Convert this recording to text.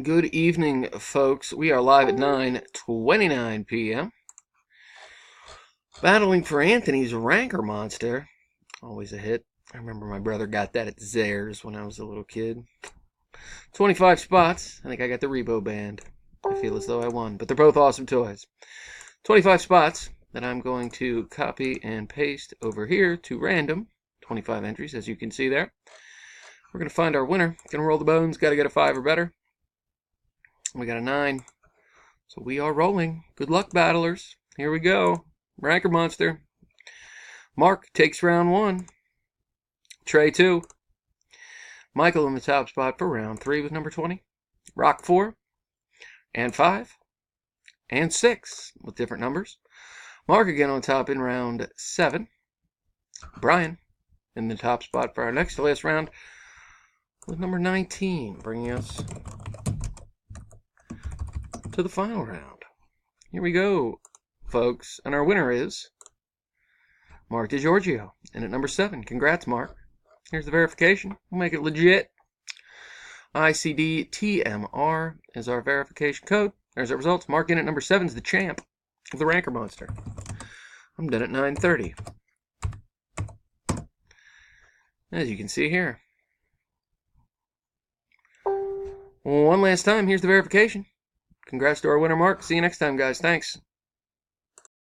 Good evening, folks. We are live at 9:29 p.m. Battling for Anthony's Rancor Monster. Always a hit. I remember my brother got that at Zares when I was a little kid. 25 spots. I think I got the Rebo band. I feel as though I won, but they're both awesome toys. 25 spots that I'm going to copy and paste over here to random. 25 entries, as you can see there. We're going to find our winner. Going to roll the bones. Got to get a 5 or better. We got a 9. So we are rolling. Good luck, battlers. Here we go. Rancor Monster. Mark takes round 1. Trey 2. Michael in the top spot for round 3 with number 20. Rock 4. And 5. And 6 with different numbers. Mark again on top in round 7. Brian in the top spot for our next to last round with number 19, bringing us to the final round. Here we go, folks. And our winner is Mark DiGiorgio. And at number 7, congrats, Mark. Here's the verification. We'll make it legit. ICDTMR is our verification code. There's our results. Mark in at number 7 is the champ of the Rancor Monster. I'm done at 9:30. As you can see here. One last time, here's the verification. Congrats to our winner, Mark. See you next time, guys. Thanks.